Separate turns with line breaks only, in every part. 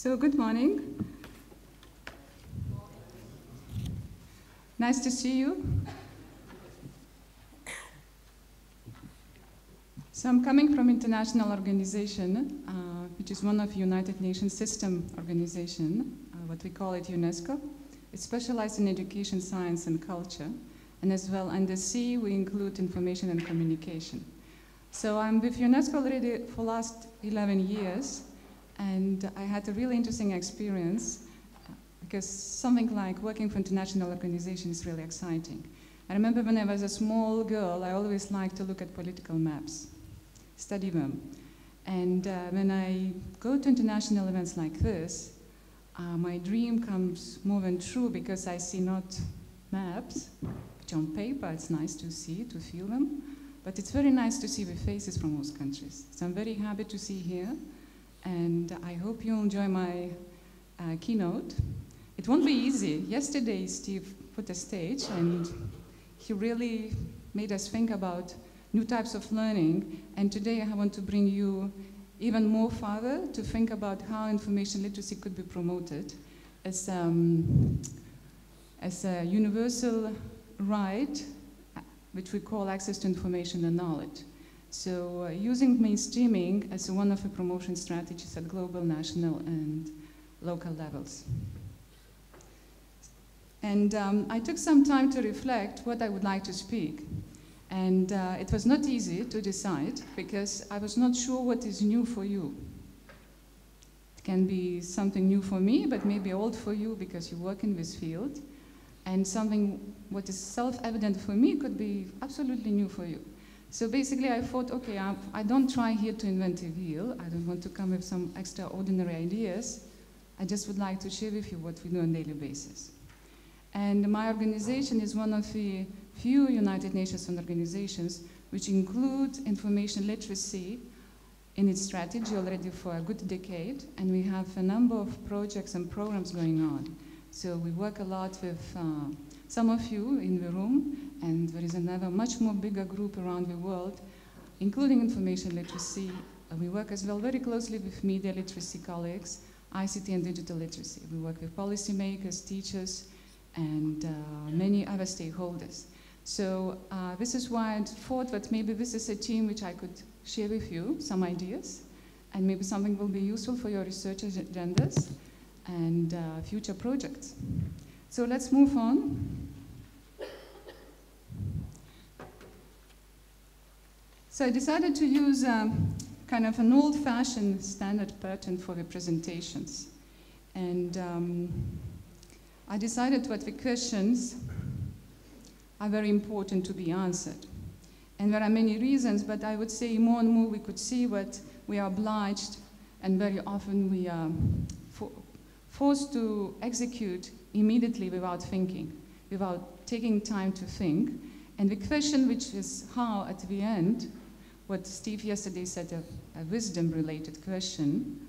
So good morning. Nice to see you. So I'm coming from international organization, which is one of United Nations system organization, what we call it UNESCO. It's specialized in education, science, and culture. And as well, under C, we include information and communication. So I'm with UNESCO already for last 11 years, and I had a really interesting experience because something like working for international organization is really exciting. I remember when I was a small girl, I always liked to look at political maps, study them. And when I go to international events like this, my dream comes more than true because I see not maps, which on paper it's nice to see, to feel them, but it's very nice to see the faces from those countries. So I'm very happy to see here, and I hope you enjoy my keynote. It won't be easy. Yesterday, Steve put a stage, and he really made us think about new types of learning, and today I want to bring you even more further to think about how information literacy could be promoted as a universal right, which we call access to information and knowledge. So using mainstreaming as one of the promotion strategies at global, national, and local levels. And I took some time to reflect what I would like to speak. And it was not easy to decide because I was not sure what is new for you. It can be something new for me, but maybe old for you because you work in this field. And something what is self-evident for me could be absolutely new for you. So basically I thought, okay, I don't try here to invent a wheel. I don't want to come with some extraordinary ideas. I just would like to share with you what we do on a daily basis. And my organization is one of the few United Nations organizations which include information literacy in its strategy already for a good decade. And we have a number of projects and programs going on. So we work a lot with some of you in the room, and there is another much more bigger group around the world, including information literacy. We work as well very closely with media literacy colleagues, ICT and digital literacy. We work with policymakers, teachers, and many other stakeholders. So this is why I thought that maybe this is a team which I could share with you, some ideas, and maybe something will be useful for your research agendas and future projects. So let's move on. So I decided to use kind of an old-fashioned standard pattern for the presentations. And I decided what the questions are very important to be answered. And there are many reasons, but I would say more and more we could see what we are obliged, and very often we are forced to execute immediately without thinking, without taking time to think. And the question, which is how at the end, what Steve yesterday said, a wisdom-related question,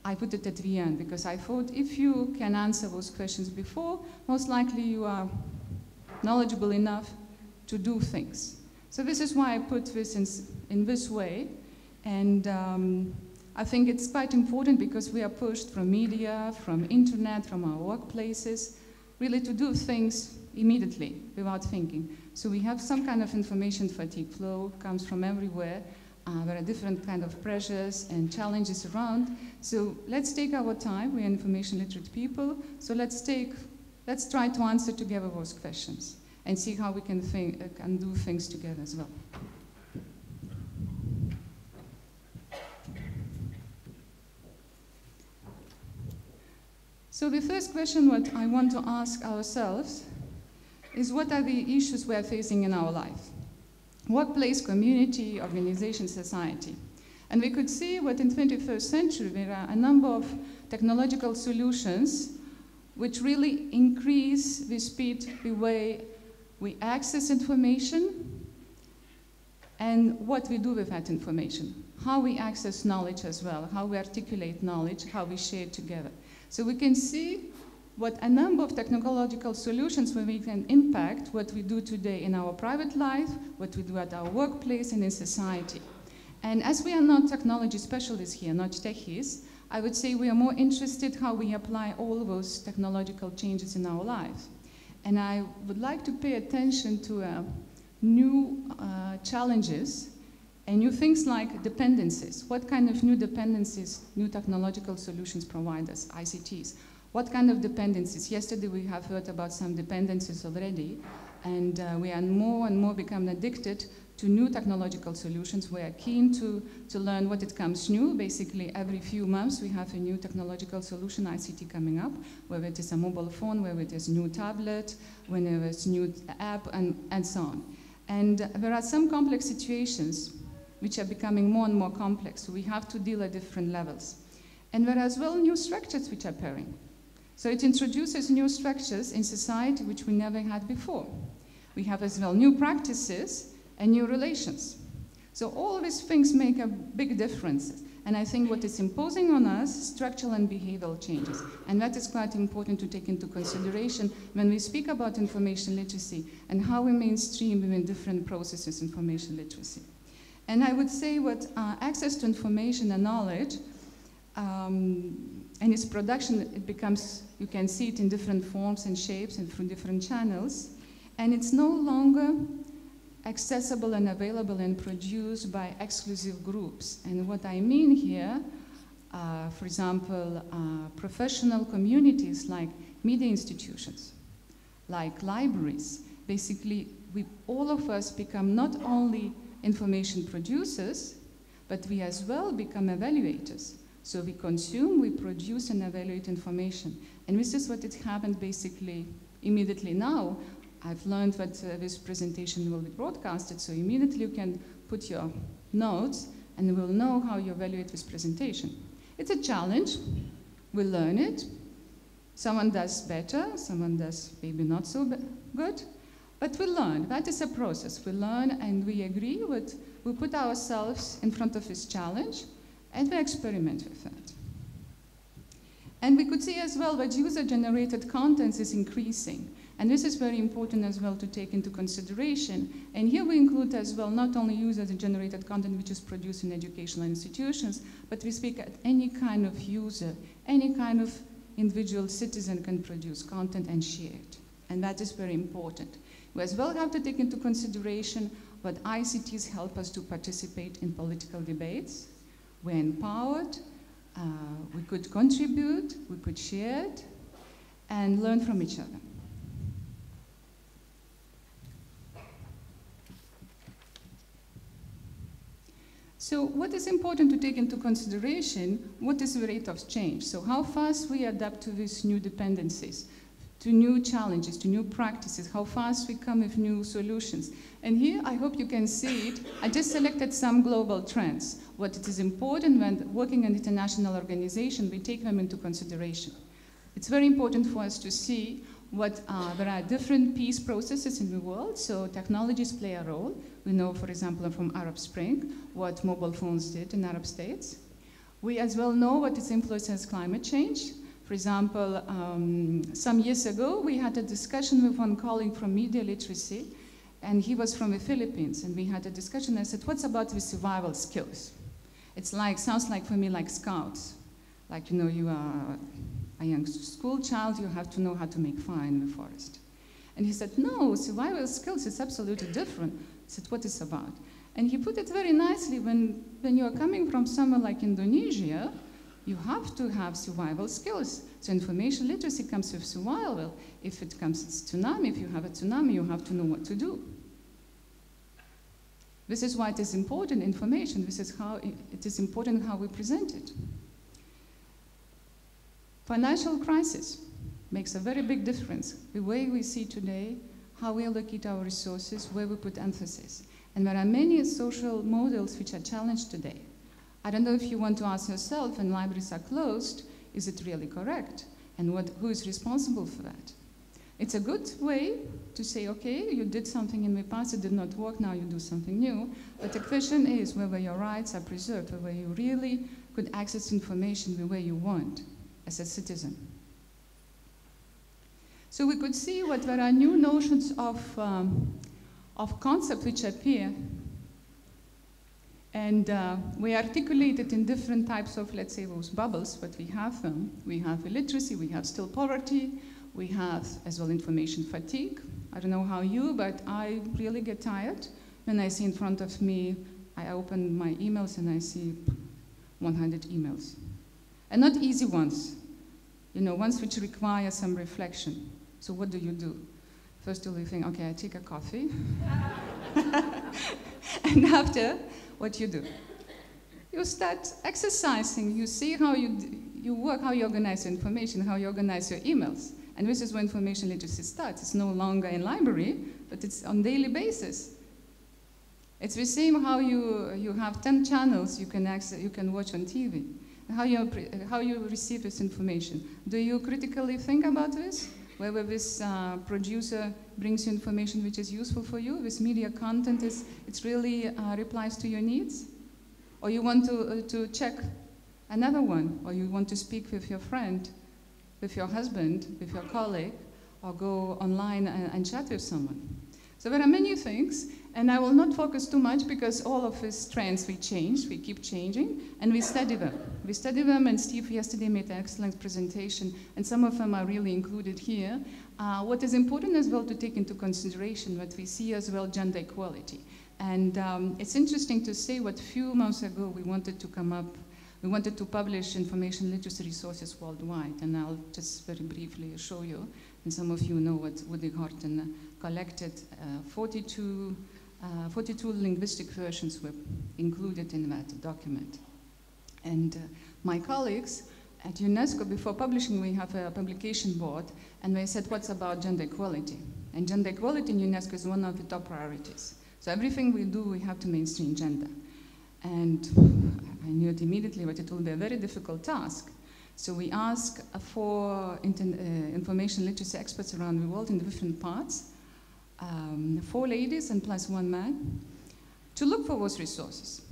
I put it at the end because I thought if you can answer those questions before, most likely you are knowledgeable enough to do things. So this is why I put this in this way. And I think it's quite important because we are pushed from media, from internet, from our workplaces, really to do things immediately without thinking. So we have some kind of information fatigue. Flow comes from everywhere. There are different kind of pressures and challenges around. So let's take our time. We are information literate people. So let's try to answer together those questions and see how we can do things together as well. So the first question what I want to ask ourselves is what are the issues we are facing in our life? Workplace, community, organization, society. And we could see what in 21st century there are a number of technological solutions which really increase the speed, the way we access information, and what we do with that information. How we access knowledge as well, how we articulate knowledge, how we share it together. So we can see what a number of technological solutions where we can impact what we do today in our private life, what we do at our workplace and in society. And as we are not technology specialists here, not techies, I would say we are more interested how we apply all those technological changes in our lives. And I would like to pay attention to new challenges and new things like dependencies. What kind of new dependencies, new technological solutions provide us, ICTs? What kind of dependencies? Yesterday we have heard about some dependencies already, and we are more and more becoming addicted to new technological solutions. We are keen to learn what it comes new. Basically, every few months we have a new technological solution, ICT, coming up, whether it is a mobile phone, whether it is a new tablet, whenever it's a new app, and so on. And there are some complex situations which are becoming more and more complex, so we have to deal at different levels. And there are as well new structures which are appearing. So it introduces new structures in society which we never had before. We have as well new practices and new relations. So all these things make a big difference. And I think what is imposing on us, structural and behavioral changes. And that is quite important to take into consideration when we speak about information literacy and how we mainstream within different processes information literacy. And I would say what access to information and knowledge and its production, it becomes, you can see it in different forms and shapes and through different channels. And it's no longer accessible and available and produced by exclusive groups. And what I mean here, for example, professional communities like media institutions, like libraries. Basically, all of us become not only information producers, but we as well become evaluators. So we consume, we produce and evaluate information. And this is what it happened basically immediately now. I've learned that this presentation will be broadcasted, so immediately you can put your notes and we'll know how you evaluate this presentation. It's a challenge, we learn it. Someone does better, someone does maybe not so good, but we learn. That is a process. We learn and we agree with, we put ourselves in front of this challenge and we experiment with it. And we could see as well that user-generated content is increasing. And this is very important as well to take into consideration. And here we include as well not only user-generated content which is produced in educational institutions, but we speak at any kind of user, any kind of individual citizen can produce content and share it. And that is very important. We as well have to take into consideration what ICTs help us to participate in political debates. We're empowered, we could contribute, we could share it, and learn from each other. So what is important to take into consideration, what is the rate of change? So how fast we adapt to these new dependencies, to new challenges, to new practices, how fast we come with new solutions. And here, I hope you can see it, I just selected some global trends. What it is important when working in international organization, we take them into consideration. It's very important for us to see what there are different peace processes in the world, so technologies play a role. We know, for example, from Arab Spring, what mobile phones did in Arab states. We as well know what its influence has climate change. For example, some years ago, we had a discussion with one colleague from media literacy, and he was from the Philippines, and we had a discussion. I said, what's about the survival skills? It's like, sounds like for me like scouts. Like, you know, you are a young school child, you have to know how to make fire in the forest. And he said, no, survival skills is absolutely different. I said, what is about? And he put it very nicely, when you are coming from somewhere like Indonesia, you have to have survival skills. So information literacy comes with survival. If it comes to tsunami, if you have a tsunami, you have to know what to do. This is why it is important, information. This is how it is important how we present it. Financial crisis makes a very big difference. The way we see today, how we allocate our resources, where we put emphasis. And there are many social models which are challenged today. I don't know if you want to ask yourself, when libraries are closed, is it really correct? And who is responsible for that? It's a good way to say, okay, you did something in the past, it did not work, now you do something new. But the question is whether your rights are preserved, whether you really could access information the way you want as a citizen. So we could see what there are new notions of concepts which appear. And we articulate it in different types of, let's say, those bubbles, but we have them. We have illiteracy, we have still poverty, we have as well information fatigue. I don't know how you, but I really get tired when I see in front of me, I open my emails and I see 100 emails. And not easy ones, you know, ones which require some reflection. So what do? First you think, okay, I take a coffee. And after, what you do? You start exercising. You see how you work, how you organize your information, how you organize your emails. And this is where information literacy starts. It's no longer in library, but it's on daily basis. It's the same how you have 10 channels you can watch on TV. How you receive this information. Do you critically think about this? Whether this producer brings you information which is useful for you, this media content it really replies to your needs? Or you want to check another one, or you want to speak with your friend, with your husband, with your colleague, or go online and chat with someone. So there are many things, and I will not focus too much because all of these trends we keep changing, and we study them. We study them, and Steve yesterday made an excellent presentation, and some of them are really included here. What is important as well to take into consideration, what we see as well, gender equality. And it's interesting to say what a few months ago we wanted to publish information literacy resources worldwide, and I'll just very briefly show you. And some of you know what Woody Horton collected. 42 linguistic versions were included in that document. And my colleagues at UNESCO, before publishing, we have a publication board, and they said, what's about gender equality? And gender equality in UNESCO is one of the top priorities. So everything we do, we have to mainstream gender. And I knew it immediately, but it will be a very difficult task. So we ask for information literacy experts around the world in different parts, 4 ladies and plus 1 man, to look for those resources.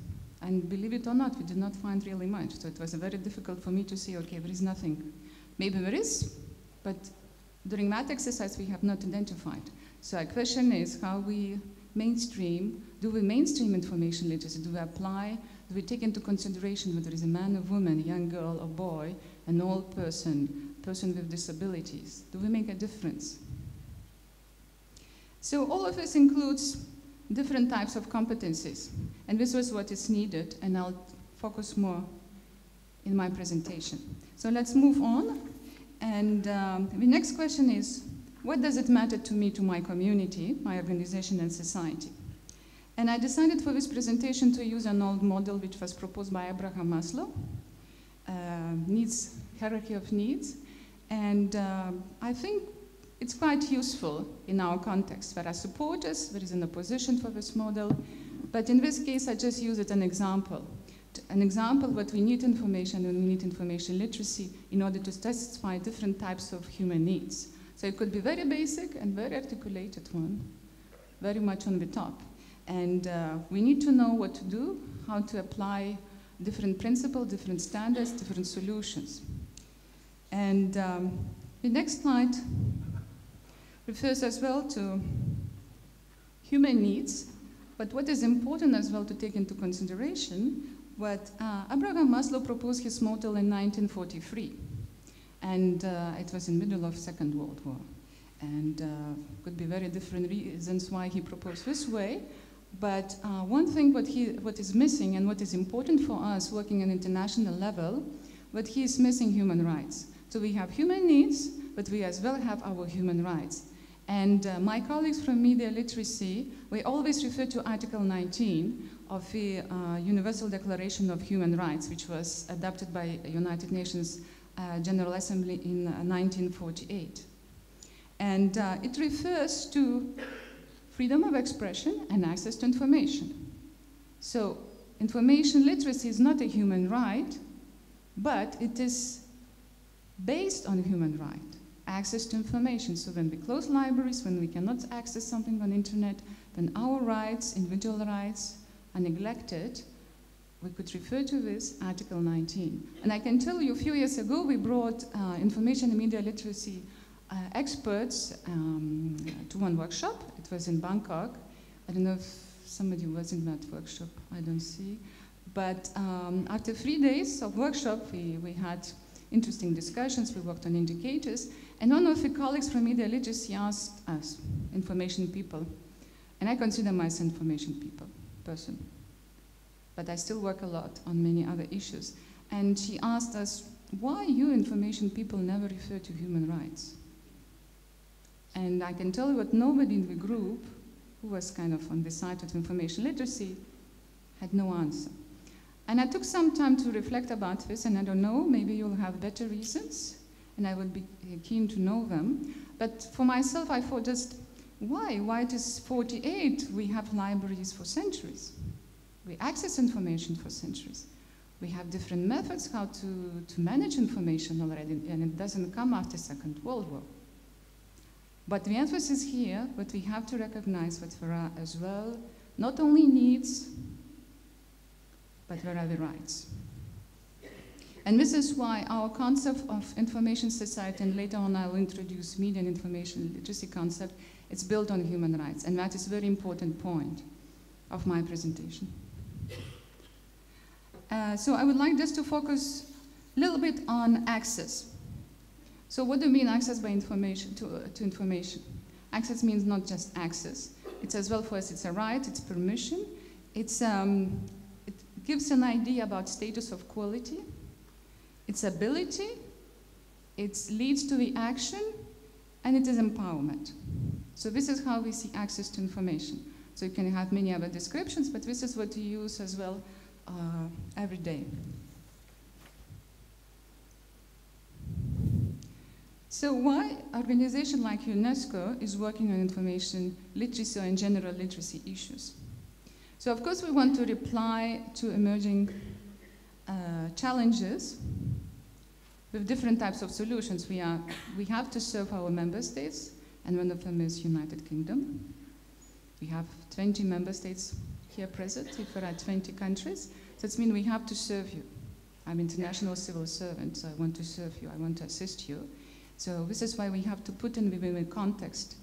And believe it or not, we did not find really much. So it was very difficult for me to say, okay, there is nothing. Maybe there is, but during that exercise, we have not identified. So our question is how we mainstream, do we mainstream information literacy? Do we apply, do we take into consideration whether it's a man or woman, a young girl or boy, an old person, person with disabilities? Do we make a difference? So all of this includes different types of competencies. And this was what is needed, and I'll focus more in my presentation. So let's move on. And the next question is, what does it matter to me, to my community, my organization and society? And I decided for this presentation to use an old model which was proposed by Abraham Maslow, hierarchy of needs. And I think it's quite useful in our context. There are supporters, there is an opposition for this model, but in this case I just use it an example. But we need information, and we need information literacy in order to satisfy different types of human needs. So it could be very basic and very articulated one, very much on the top. And we need to know what to do, how to apply different principles, different standards, different solutions. And the next slide refers as well to human needs, but what is important as well to take into consideration, what Abraham Maslow proposed his model in 1943. And it was in the middle of Second World War. And could be very different reasons why he proposed this way. But one thing what is missing and what is important for us working on international level, but he is missing human rights. So we have human needs, but we as well have our human rights. And my colleagues from media literacy, we always refer to Article 19 of the Universal Declaration of Human Rights, which was adopted by United Nations General Assembly in 1948. And it refers to freedom of expression and access to information. So information literacy is not a human right, but it is based on a human right, access to information. So when we close libraries, when we cannot access something on the internet, when our rights, individual rights, are neglected, we could refer to this Article 19. And I can tell you, a few years ago, we brought information and media literacy experts to one workshop. It was in Bangkok. I don't know if somebody was in that workshop, I don't see. But after 3 days of workshop, we had interesting discussions, we worked on indicators, and one of the colleagues from media literacy asked us, information people, and I consider myself information people person, but I still work a lot on many other issues. And she asked us, why you information people never refer to human rights? And I can tell you that nobody in the group who was kind of on the side of information literacy had no answer. And I took some time to reflect about this, and I don't know, maybe you'll have better reasons, and I would be keen to know them. But for myself, I thought just, why? Why it is 48? We have libraries for centuries. We access information for centuries. We have different methods how to manage information already, and it doesn't come after Second World War. But the emphasis here, but we have to recognize that there are as well, not only needs, but there are the rights. And this is why our concept of information society, and later on I will introduce media and information literacy concept, it's built on human rights, and that is a very important point of my presentation. So I would like just to focus a little bit on access. So what do you mean access by information to information? Access means not just access. It's as well for us, it's a right, it's permission. It gives an idea about status of quality, its ability, it leads to the action, and it is empowerment. So this is how we see access to information. So you can have many other descriptions, but this is what you use as well every day. So why an organization like UNESCO is working on information literacy or in general literacy issues? So of course we want to reply to emerging challenges with different types of solutions. We have to serve our member states, and one of them is United Kingdom. We have 20 member states here present, if there are 20 countries. So that means we have to serve you. I'm an international civil servant, so I want to serve you, I want to assist you. So this is why we have to put in within a context.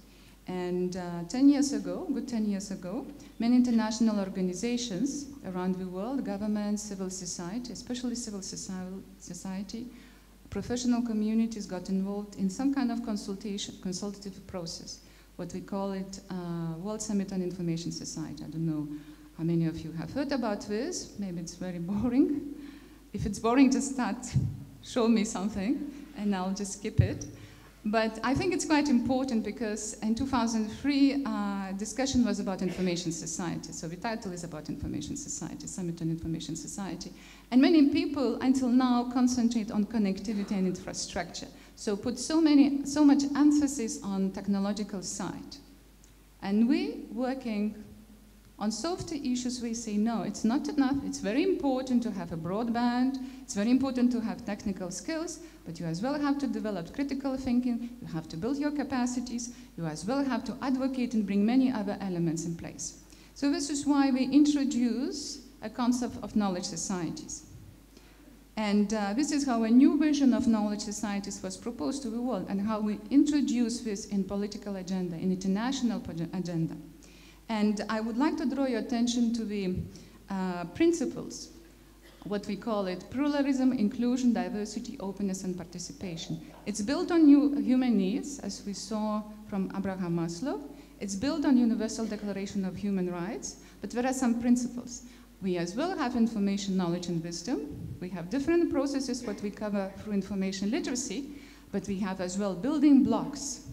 And 10 years ago, good 10 years ago, many international organizations around the world, governments, civil society, especially civil society, professional communities got involved in some kind of consultative process, what we call it World Summit on Information Society. I don't know how many of you have heard about this. Maybe it's very boring. If it's boring, just show me something, and I'll just skip it. But I think it's quite important because in 2003, discussion was about information society. So the title is about information society, Summit on Information Society. And many people until now concentrate on connectivity and infrastructure. So put so much emphasis on technological side. And we working on softer issues, we say, no, it's not enough. It's very important to have a broadband. It's very important to have technical skills, but you as well have to develop critical thinking. You have to build your capacities. You as well have to advocate and bring many other elements in place. So this is why we introduce a concept of knowledge societies. And this is how a new vision of knowledge societies was proposed to the world, and how we introduce this in political agenda, in international agenda. And I would like to draw your attention to the principles, what we call it, pluralism, inclusion, diversity, openness, and participation. It's built on human needs, as we saw from Abraham Maslow. It's built on Universal Declaration of Human Rights, but there are some principles. We as well have information, knowledge, and wisdom. We have different processes, what we cover through information literacy, but we have as well building blocks,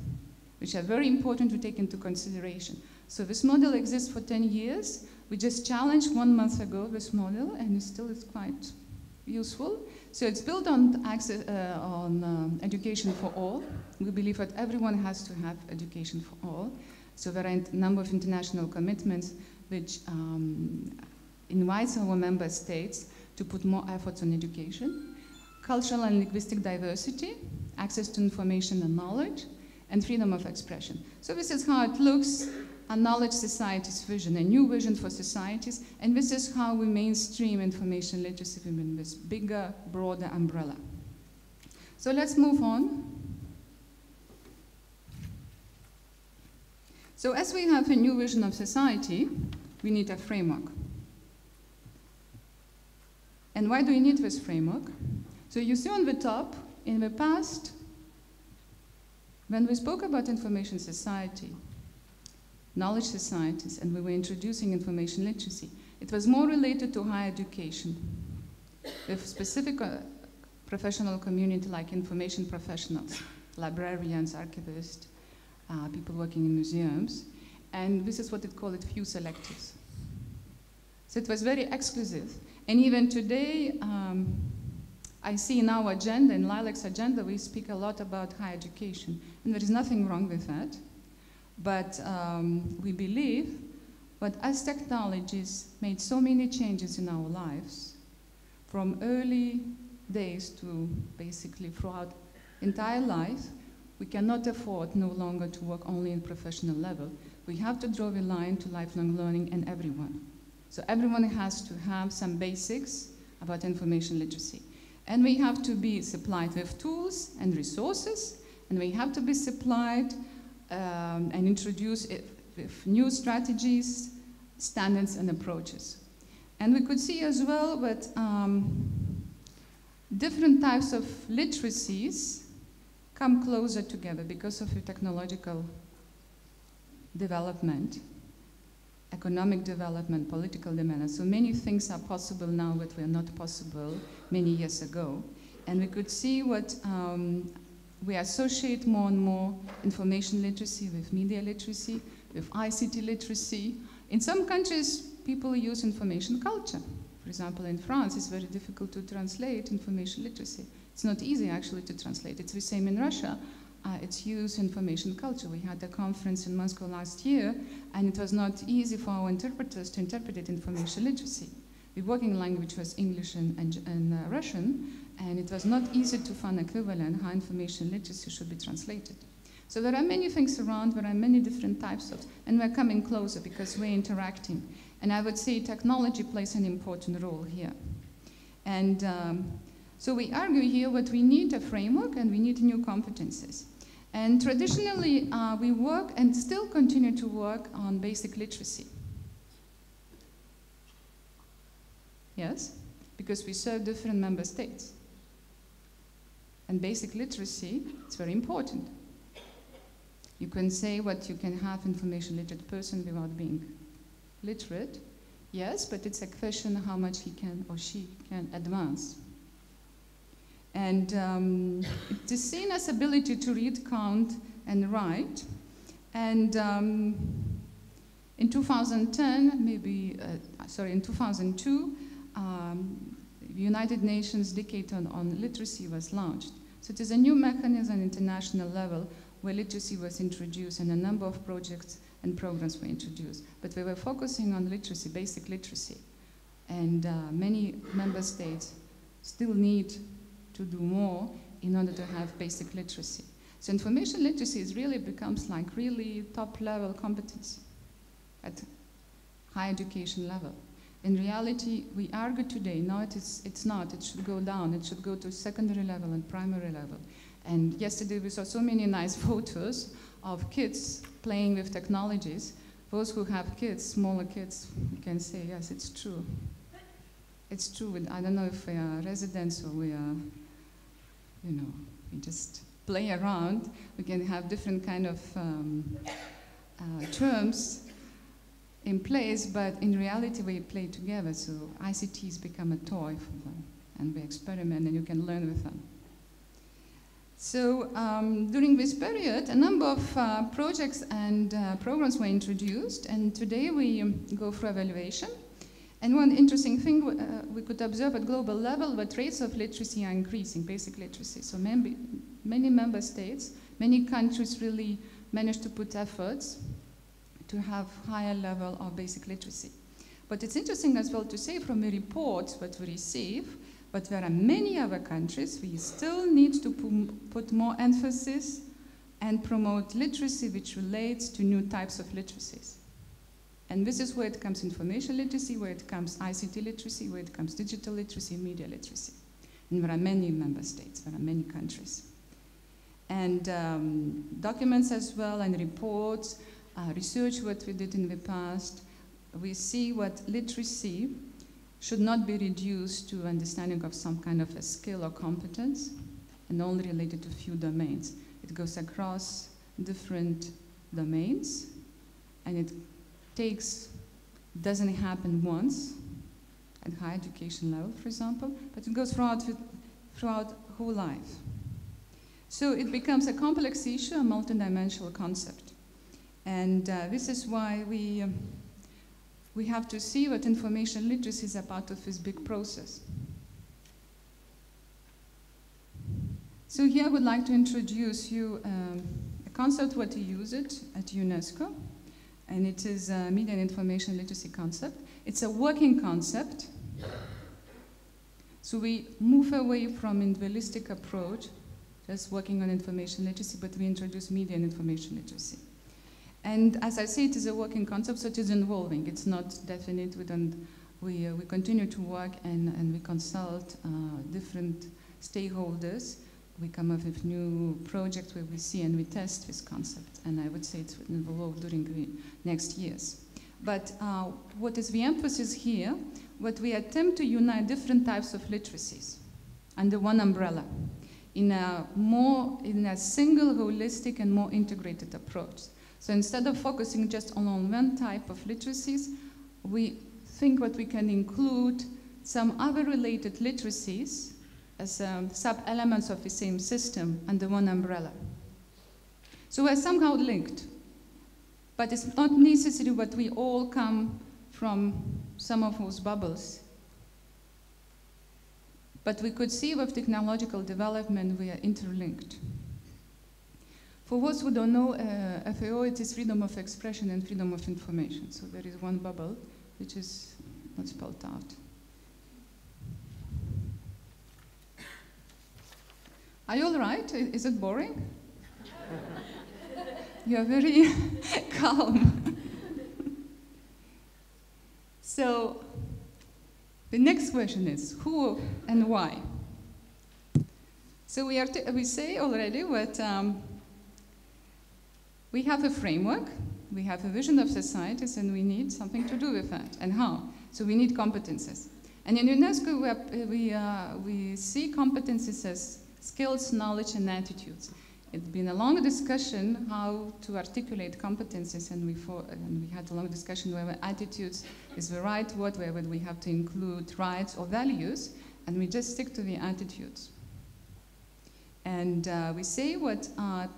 which are very important to take into consideration. So this model exists for 10 years. We just challenged 1 month ago this model, and it still is quite useful. So it's built on access, education for all. We believe that everyone has to have education for all. So there are a number of international commitments which invites our member states to put more efforts on education. Cultural and linguistic diversity, access to information and knowledge, and freedom of expression. So this is how it looks. A knowledge society's vision, a new vision for societies, and this is how we mainstream information literacy within this bigger, broader umbrella. So let's move on. So as we have a new vision of society, we need a framework. And why do we need this framework? So you see on the top, in the past, when we spoke about information society, knowledge societies, and we were introducing information literacy, it was more related to higher education, with specific professional community like information professionals, librarians, archivists, people working in museums, and this is what it called few selectives. So it was very exclusive. And even today, I see in our agenda, in LILAC's agenda, we speak a lot about higher education. And there is nothing wrong with that. But we believe that as technologies made so many changes in our lives, from early days to basically throughout entire life, we cannot afford no longer to work only in professional level. We have to draw the line to lifelong learning and everyone. So everyone has to have some basics about information literacy. And we have to be supplied with tools and resources, and we have to be supplied and introduce with new strategies, standards, and approaches. And we could see as well that different types of literacies come closer together because of the technological development, economic development, political development. So many things are possible now that were not possible many years ago. And we could see what we associate more and more information literacy with media literacy, with ICT literacy. In some countries, people use information culture. For example, in France, it's very difficult to translate information literacy. It's not easy, actually, to translate. It's the same in Russia. It's used information culture. We had a conference in Moscow last year, and it was not easy for our interpreters to interpret it information literacy. The working language was English and Russian, and it was not easy to find equivalent how information literacy should be translated. So there are many things around, there are many different types of, and we're coming closer because we're interacting. And I would say technology plays an important role here. And so we argue here that we need a framework and we need new competencies. And traditionally, we work and still continue to work on basic literacy. Yes, because we serve different member states. And basic literacy is very important. You can say what you can have information literate person without being literate. Yes, but it's a question how much he can or she can advance. And it is seen as ability to read, count, and write. And in 2010, in 2002, the United Nations Decade on Literacy was launched. So it is a new mechanism on international level where literacy was introduced and a number of projects and programs were introduced. But we were focusing on literacy, basic literacy. And many member states still need to do more in order to have basic literacy. So information literacy is really becomes like really top-level competence at high education level. In reality, we argue today, no, it's not. It should go down. It should go to secondary level and primary level. And yesterday we saw so many nice photos of kids playing with technologies. Those who have kids, smaller kids, can say, yes, it's true. It's true. I don't know if we are residents or we are, we just play around. We can have different kind of terms in place, but in reality we play together. So ICTs become a toy for them, and we experiment, and you can learn with them. So during this period, a number of projects and programs were introduced, and today we go through evaluation. And one interesting thing we could observe at global level, that rates of literacy are increasing, basic literacy. So many member states, many countries really managed to put efforts to have higher level of basic literacy. But it's interesting as well to say from the reports that we receive, but there are many other countries we still need to put more emphasis and promote literacy which relates to new types of literacies. And this is where it comes information literacy, where it comes ICT literacy, where it comes digital literacy, media literacy. And there are many member states, there are many countries. And documents as well and reports, research what we did in the past, we see what literacy should not be reduced to understanding of some kind of a skill or competence and only related to few domains. It goes across different domains, and it doesn't happen once at higher education level, for example, but it goes throughout whole life. So it becomes a complex issue, a multidimensional concept. And this is why we have to see what information literacy is a part of this big process. So here I would like to introduce you a concept what to use it at UNESCO, and it is a media and information literacy concept. It's a working concept. So we move away from individualistic approach, just working on information literacy, but we introduce media and information literacy. And as I say, it is a working concept, so it is evolving. It's not definite. We continue to work and we consult different stakeholders. We come up with new projects where we see and we test this concept. And I would say it will evolve during the next years. But what is the emphasis here? What we attempt to unite different types of literacies under one umbrella in a single, holistic, and more integrated approach. So instead of focusing just on one type of literacies, we think what we can include some other related literacies as sub-elements of the same system under one umbrella. So we're somehow linked, but it's not necessarily what we all come from some of those bubbles. But we could see with technological development we are interlinked. For those who don't know, FAO, it is freedom of expression and freedom of information. So there is one bubble which is not spelled out. Are you all right? Is it boring? You are very calm. So the next question is who and why? So we say already what we have a framework, we have a vision of societies, and we need something to do with that. And how? So we need competences. And in UNESCO, we see competences as skills, knowledge, and attitudes. It's been a long discussion how to articulate competences, and we had a long discussion whether attitudes is the right word, whether we have to include rights or values, and we just stick to the attitudes. And we say what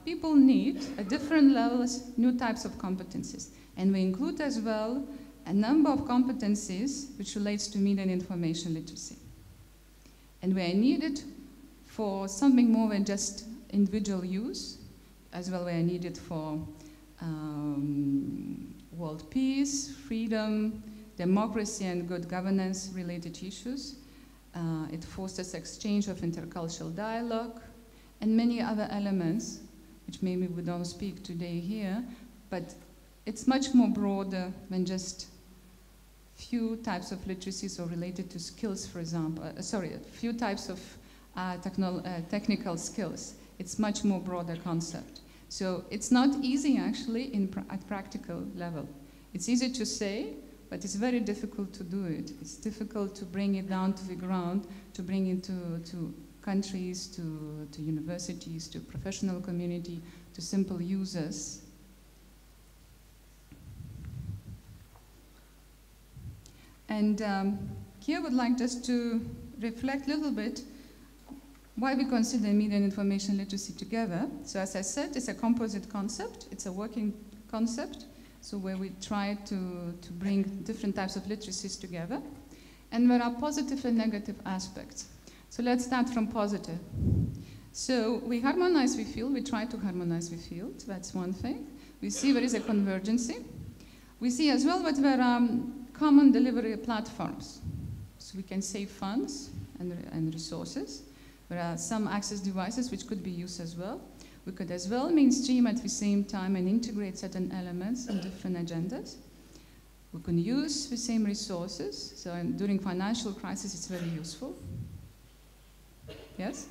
people need at different levels, new types of competencies. And we include as well a number of competencies which relates to media and information literacy. And where needed for something more than just individual use, as well where needed for world peace, freedom, democracy, and good governance related issues. It fosters exchange of intercultural dialogue, and many other elements, which maybe we don't speak today here, but it's much more broader than just few types of literacies or related to skills, for example. A few types of technical skills. It's much more broader concept. So it's not easy actually at practical level. It's easy to say, but it's very difficult to do it. It's difficult to bring it down to the ground, to bring it to countries, to universities, to professional community, to simple users. And here I would like just to reflect a little bit why we consider media and information literacy together. So as I said, it's a composite concept. It's a working concept. So where we try to bring different types of literacies together. And there are positive and negative aspects. So let's start from positive. So we harmonize the field. We try to harmonize the field. That's one thing. We see there is a convergency. We see as well that there are common delivery platforms. So we can save funds and resources. There are some access devices which could be used as well. We could as well mainstream at the same time and integrate certain elements in different agendas. We can use the same resources. So during financial crisis, it's very useful. Yes?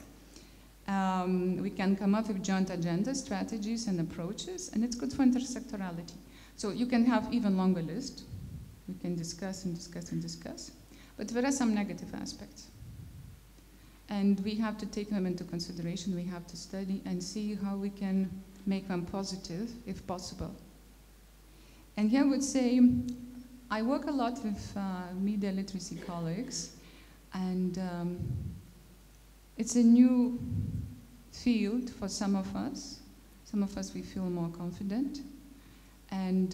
We can come up with joint agendas, strategies, and approaches, and it's good for intersectorality. So you can have even longer list. We can discuss and discuss and discuss. But there are some negative aspects. And we have to take them into consideration. We have to study and see how we can make them positive, if possible. And here I would say, I work a lot with media literacy colleagues, and it's a new field for some of us. Some of us, we feel more confident. And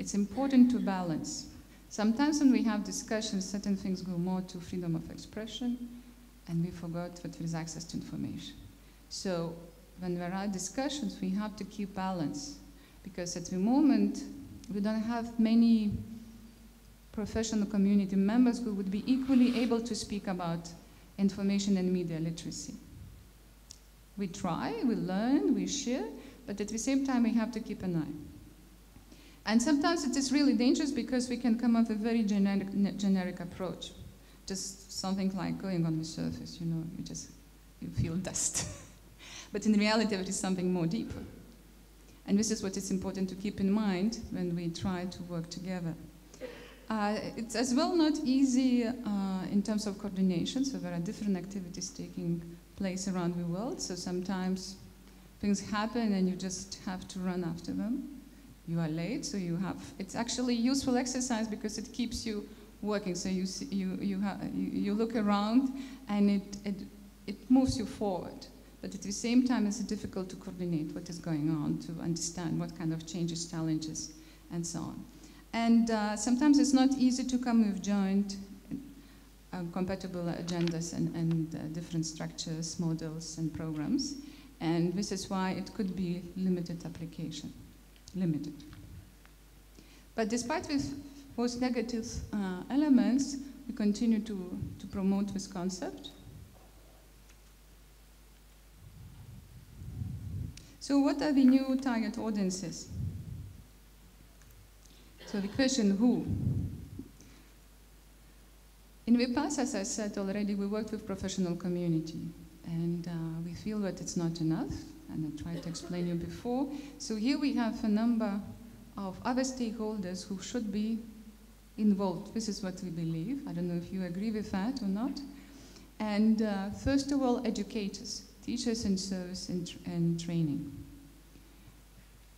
it's important to balance. Sometimes when we have discussions, certain things go more to freedom of expression, and we forgot that there is access to information. So when there are discussions, we have to keep balance, because at the moment, we don't have many professional community members who would be equally able to speak about information and media literacy. We try, we learn, we share, but at the same time, we have to keep an eye. And sometimes it is really dangerous because we can come up with a very generic approach. Just something like going on the surface, you know, you feel dust. But in reality, there is something more deeper. And this is what is important to keep in mind when we try to work together. It's as well not easy in terms of coordination, so there are different activities taking place around the world, so sometimes things happen and you just have to run after them. You are late, so it's actually a useful exercise because it keeps you working, so you look around and it moves you forward. But at the same time, it's difficult to coordinate what is going on, to understand what kind of changes, challenges, and so on. And sometimes it's not easy to come with joint compatible agendas and different structures, models, and programs. And this is why it could be limited application. Limited. But despite those negative elements, we continue to promote this concept. So what are the new target audiences? So the question, who? In the past, as I said already, we worked with professional community, and we feel that it's not enough, and I tried to explain you before. So here we have a number of other stakeholders who should be involved. This is what we believe. I don't know if you agree with that or not. And first of all, educators, teachers in service and training.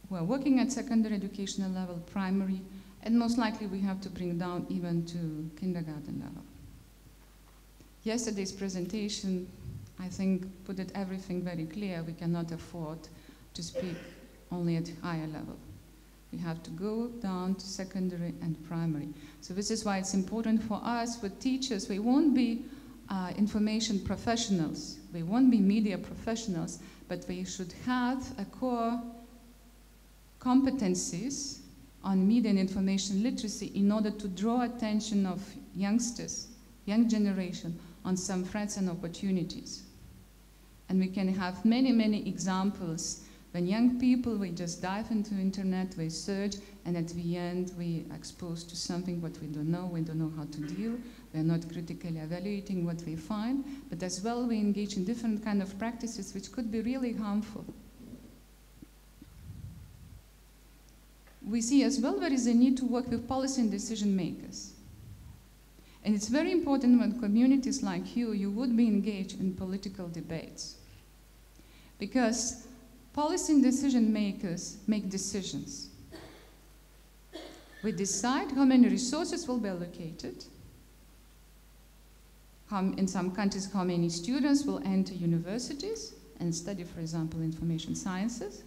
We're working at secondary educational level, primary, and most likely we have to bring down even to kindergarten level. Yesterday's presentation, I think, put everything very clear. We cannot afford to speak only at higher level. We have to go down to secondary and primary. So this is why it's important for us, for teachers. We won't be information professionals. We won't be media professionals, but we should have a core competencies on media and information literacy in order to draw attention of youngsters, young generation, on some threats and opportunities. And we can have many, many examples when young people, we just dive into internet, we search, and at the end we are exposed to something what we don't know how to deal, we're not critically evaluating what we find, but as well we engage in different kind of practices which could be really harmful. We see as well there is a need to work with policy and decision makers. And it's very important when communities like you would be engaged in political debates. Because policy and decision makers make decisions. We decide how many resources will be allocated, in some countries how many students will enter universities and study, for example, information sciences,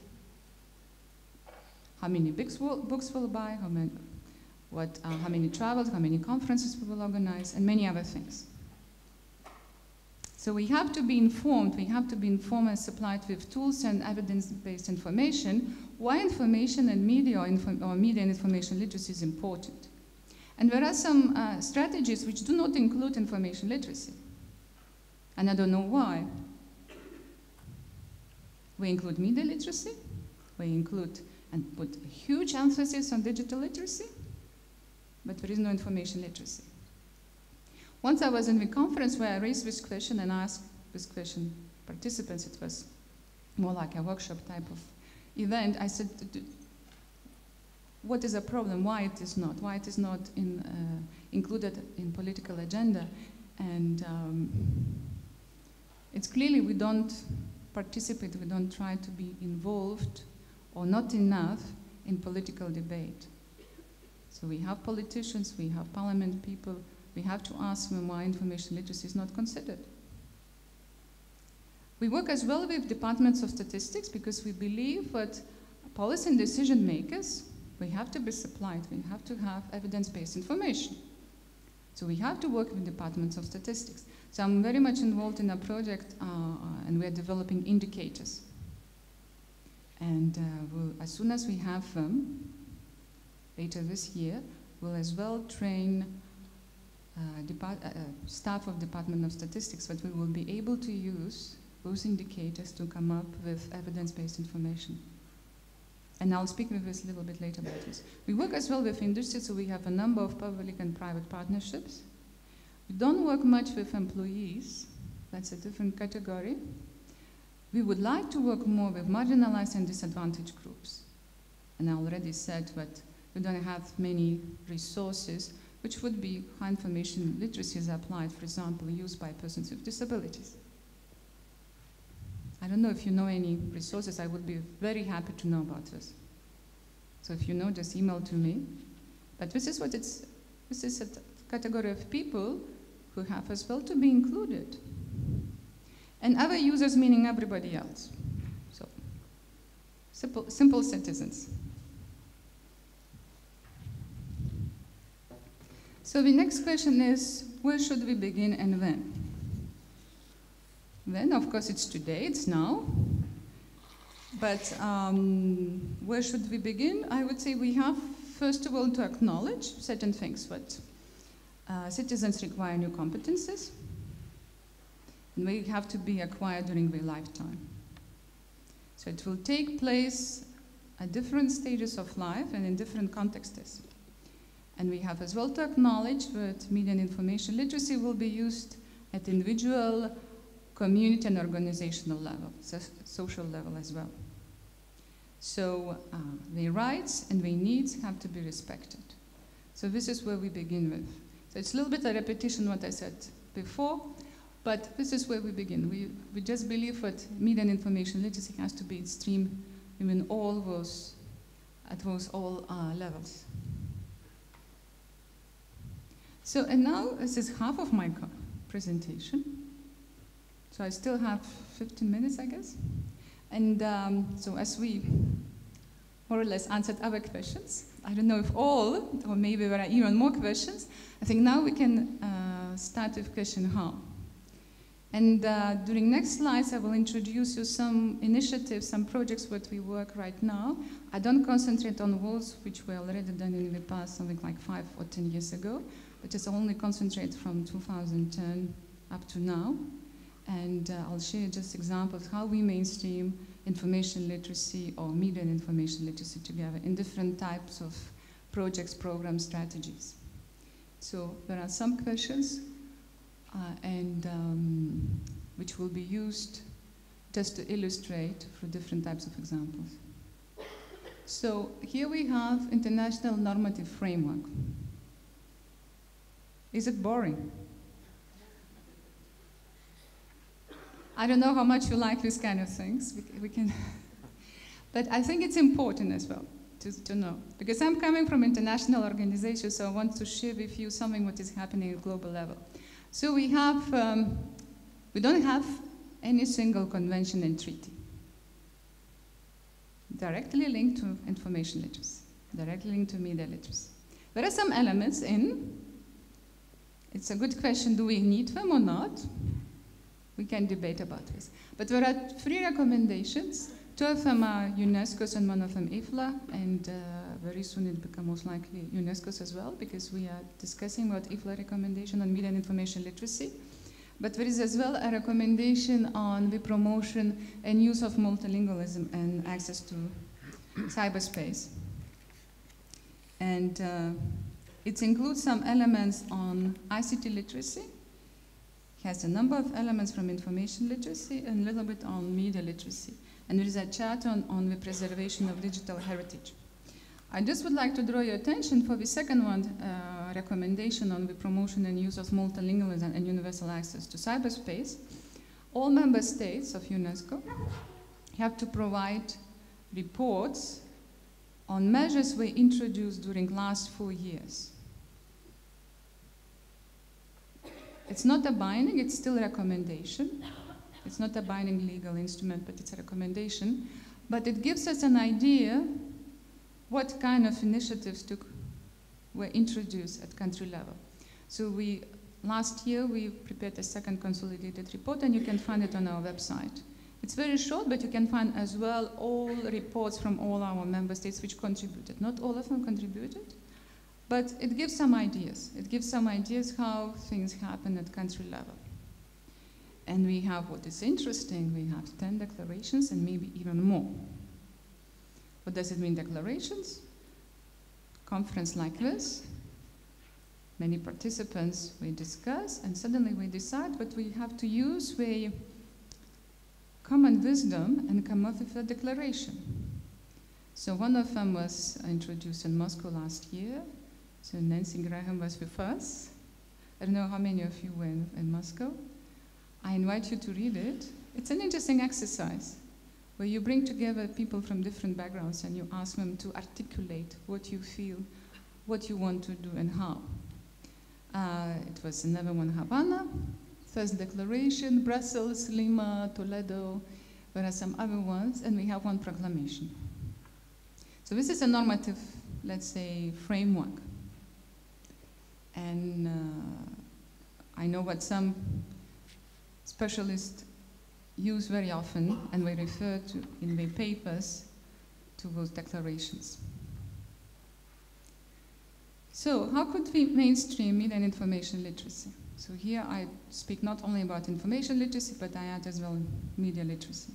how many books will buy, how many travels, how many conferences we will organize, and many other things. So we have to be informed. We have to be informed and supplied with tools and evidence-based information why information and media or media and information literacy is important. And there are some strategies which do not include information literacy. And I don't know why. We include media literacy. We include and put a huge emphasis on digital literacy, but there is no information literacy. Once I was in the conference where I raised this question and asked this question participants, it was more like a workshop type of event, I said, what is a problem, why it is not included in political agenda. And it's clearly we don't participate, we don't try to be involved or not enough in political debate. So we have politicians, we have parliament people, we have to ask them why information literacy is not considered. We work as well with departments of statistics because we believe that policy and decision makers, we have to be supplied, we have to have evidence-based information. So we have to work with departments of statistics. So I'm very much involved in a project and we're developing indicators. And as soon as we have them, later this year, we'll as well train staff of Department of Statistics that we will be able to use those indicators to come up with evidence-based information. And I'll speak with this a little bit later about this. We work as well with industry, so we have a number of public and private partnerships. We don't work much with employees. That's a different category. We would like to work more with marginalized and disadvantaged groups. And I already said that we don't have many resources, which would be how information literacy is applied, for example, used by persons with disabilities. I don't know if you know any resources. I would be very happy to know about this. So if you know, just email to me. But this is what this is a category of people who have as well to be included. And other users meaning everybody else. So simple citizens. So the next question is, where should we begin and when? Then, of course, it's today, it's now. But where should we begin? I would say we have, first of all, to acknowledge certain things, that citizens require new competences, and they have to be acquired during their lifetime. So it will take place at different stages of life and in different contexts. And we have as well to acknowledge that media and information literacy will be used at individual, community and organizational level, social level as well. So their rights and their needs have to be respected. So this is where we begin with. So it's a little bit a repetition of what I said before, but this is where we begin. We just believe that media and information literacy has to be streamed in all those, at those all levels. So, and now this is half of my presentation. So I still have 15 minutes, I guess. And so as we more or less answered other questions, I don't know if all, or maybe there are even more questions, I think now we can start with question how. And during next slides, I will introduce you some initiatives, some projects that we work right now. I don't concentrate on those which were already done in the past, something like 5 or 10 years ago, but just only concentrate from 2010 up to now. And I'll share just examples how we mainstream information literacy or media and information literacy together in different types of projects, programs, strategies. So there are some questions which will be used just to illustrate through different types of examples. So here we have international normative framework. Is it boring? I don't know how much you like these kind of things. We can, but I think it's important as well to know, because I'm coming from international organizations, so I want to share with you something what is happening at global level. So we have, we don't have any single convention and treaty directly linked to information literacy, directly linked to media literacy. There are some elements in. It's a good question, do we need them or not? We can debate about this. But there are 3 recommendations. 2 of them are UNESCO's and 1 of them IFLA, and very soon it becomes most likely UNESCO's as well, because we are discussing about IFLA recommendation on media and information literacy. But there is as well a recommendation on the promotion and use of multilingualism and access to cyberspace. And it includes some elements on ICT literacy. It has a number of elements from information literacy and a little bit on media literacy. And there is a chart on the preservation of digital heritage. I just would like to draw your attention for the second one, recommendation on the promotion and use of multilingualism and universal access to cyberspace. All member states of UNESCO have to provide reports on measures we introduced during last 4 years. It's not a binding, it's still a recommendation. It's not a binding legal instrument, but it's a recommendation. But it gives us an idea what kind of initiatives were introduced at country level. So last year we prepared a second consolidated report, and you can find it on our website. It's very short, but you can find as well all reports from all our member states which contributed. Not all of them contributed, but it gives some ideas. It gives some ideas how things happen at country level. And we have, what is interesting, we have 10 declarations and maybe even more. What does it mean, declarations? Conference like this, many participants, we discuss, and suddenly we decide what we have to use the common wisdom and come up with a declaration. So one of them was introduced in Moscow last year. So Nancy Graham was with us. I don't know how many of you were in Moscow. I invite you to read it. It's an interesting exercise where you bring together people from different backgrounds and you ask them to articulate what you feel, what you want to do, and how. It was another one, Havana, first declaration, Brussels, Lima, Toledo. There are some other ones, and we have one proclamation. So this is a normative, let's say, framework. And I know what some specialists use very often, and we refer to in their papers to those declarations. So how could we mainstream media and information literacy? So here I speak not only about information literacy, but I add as well media literacy.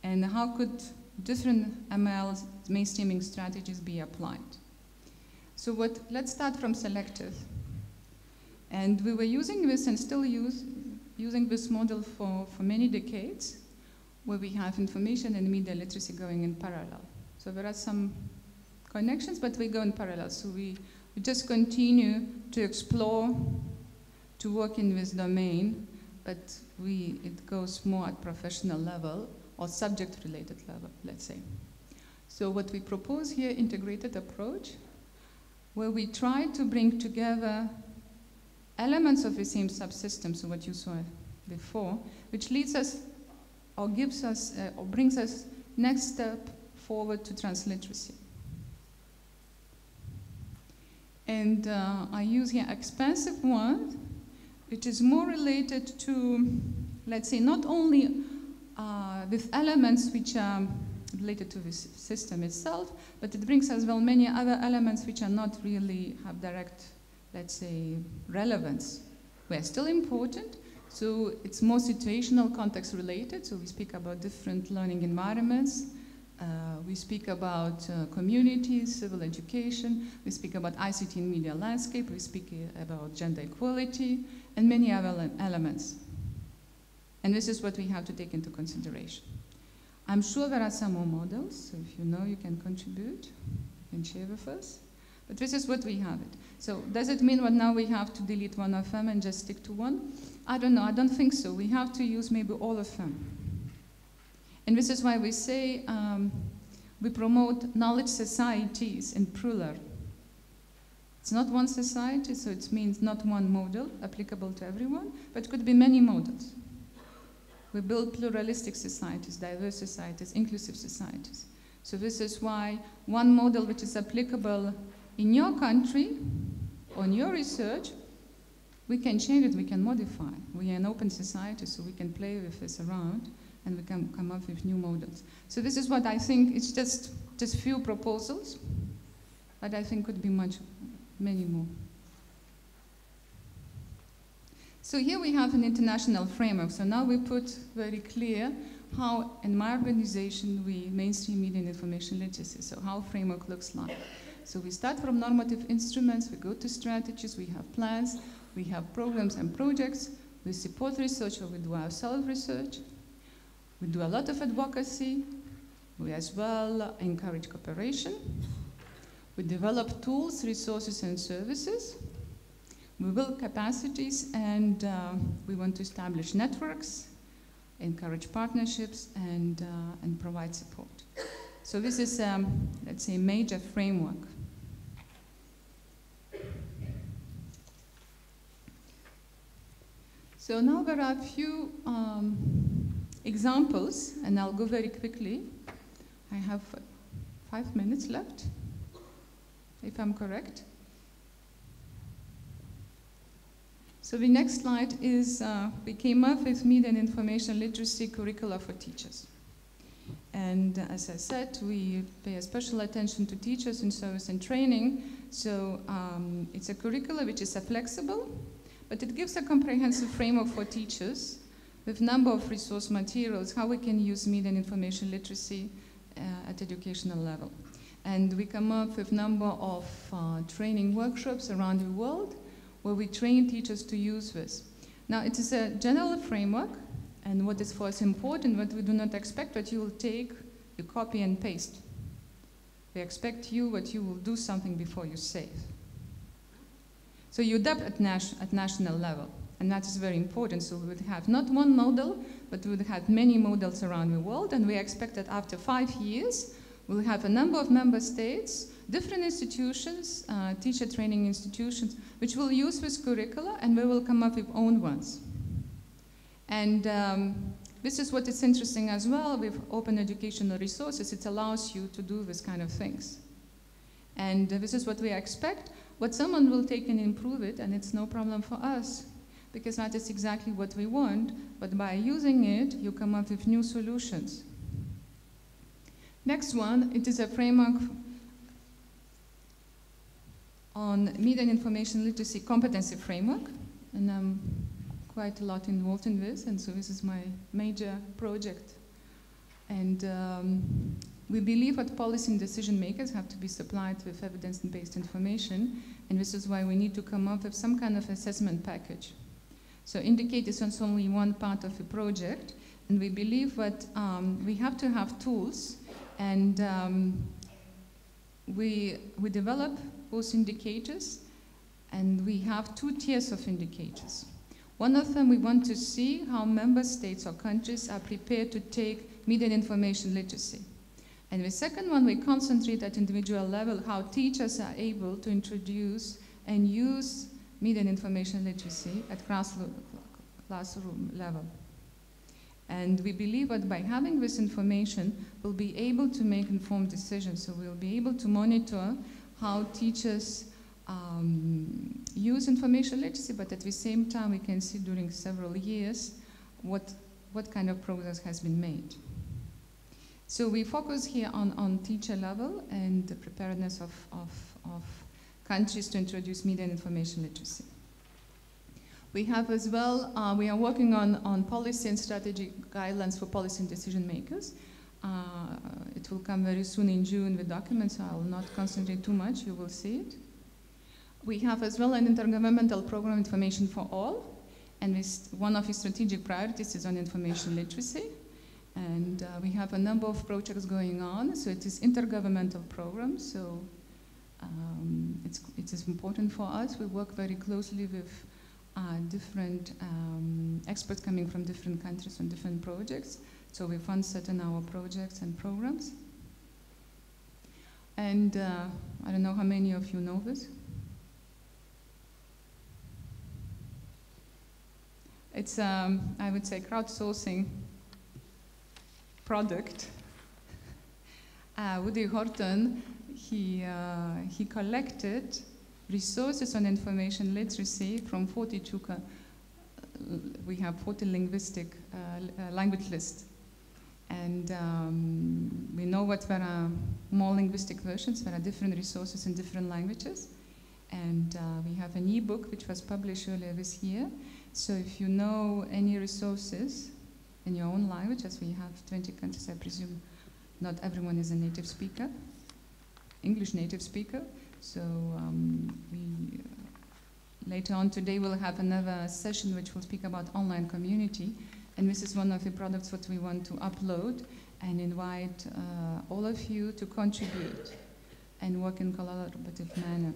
And how could different ML mainstreaming strategies be applied? So let's start from selective. And we were using this and still using this model for many decades, where we have information and media literacy going in parallel. So there are some connections, but we go in parallel. So we just continue to explore, to work in this domain, but it goes more at professional level or subject-related level, let's say. So what we propose here, integrated approach, where we try to bring together elements of the same subsystem, so what you saw before, which leads us or gives us or brings us next step forward to transliteracy. And I use here expansive one, which is more related to, let's say, not only with elements which are related to the system itself, but it brings as well many other elements which are not really have direct, let's say, relevance. We are still important, so it's more situational, context related, so we speak about different learning environments, we speak about communities, civil education, we speak about ICT and media landscape, we speak about gender equality, and many other elements. And this is what we have to take into consideration. I'm sure there are some more models, so if you know, you can contribute and share with us. But this is what we have it. So does it mean that now we have to delete one of them and just stick to one? I don't know, I don't think so. We have to use maybe all of them. And this is why we say we promote knowledge societies in plural. It's not one society, so it means not one model applicable to everyone, but it could be many models. We build pluralistic societies, diverse societies, inclusive societies. So this is why one model which is applicable in your country, on your research, we can change it, we can modify. We are an open society, so we can play with this around, and we can come up with new models. So this is what I think, it's just few proposals, but I think could be many more. So here we have an international framework. So now we put very clear how in my organization we mainstream media and information literacy, so how framework looks like. So we start from normative instruments, we go to strategies, we have plans, we have programs and projects, we support research or we do our self-research, we do a lot of advocacy, we as well encourage cooperation, We develop tools, resources, and services. We build capacities, and we want to establish networks, encourage partnerships, and provide support. So this is, let's say, a major framework. So now there are a few examples, and I'll go very quickly. I have 5 minutes left, if I'm correct. So the next slide is, we came up with media and information literacy curricula for teachers. And as I said, we pay a special attention to teachers in service and training. So it's a curricula which is flexible, but it gives a comprehensive framework for teachers with a number of resource materials, how we can use media and information literacy at educational level. And we come up with a number of training workshops around the world where we train teachers to use this. Now, it is a general framework, and what is for us important, what we do not expect that you will take, you copy and paste. We expect you that you will do something before you save. So you adapt at national level, and that is very important. So we would have not one model, but we would have many models around the world, and we expect that after 5 years, we'll have a number of member states, different institutions, teacher training institutions, which will use this curricula, and we will come up with own ones. And this is what is interesting as well with open educational resources. It allows you to do this kind of things. And this is what we expect. But someone will take and improve it, and it's no problem for us, because that is exactly what we want. But by using it, you come up with new solutions. Next one, it is a framework on media and information literacy competency framework. And I'm quite a lot involved in this, and so this is my major project. And we believe that policy and decision makers have to be supplied with evidence-based information, and this is why we need to come up with some kind of assessment package. So indicators is only one part of the project, and we believe that we have to have tools, and we develop those indicators, and we have 2 tiers of indicators. One of them, we want to see how member states or countries are prepared to take media and information literacy. And the second one, we concentrate at individual level how teachers are able to introduce and use media and information literacy at classroom level. And we believe that by having this information, we'll be able to make informed decisions. So we'll be able to monitor how teachers use information literacy, but at the same time, we can see during several years what kind of progress has been made. So we focus here on teacher level and the preparedness of countries to introduce media and information literacy. We have as well, we are working on policy and strategy guidelines for policy and decision makers. It will come very soon in June, the document, so I will not concentrate too much, you will see it. We have as well an intergovernmental program, Information for All, and one of its strategic priorities is on information literacy. And we have a number of projects going on, so it is intergovernmental program, so it is important for us. We work very closely with different experts coming from different countries on different projects, so we fund certain our projects and programs. And I don't know how many of you know this. It's, I would say, crowdsourcing product. Woody Horton, he collected resources on information literacy from 42, we have 40 linguistic language lists. And we know what there are more linguistic versions, there are different resources in different languages. And we have an e-book which was published earlier this year. So if you know any resources in your own language, as we have 20 countries, I presume not everyone is a native speaker, English native speaker. So later on today we'll have another session which will speak about online community. And this is one of the products that we want to upload and invite all of you to contribute and work in collaborative manner.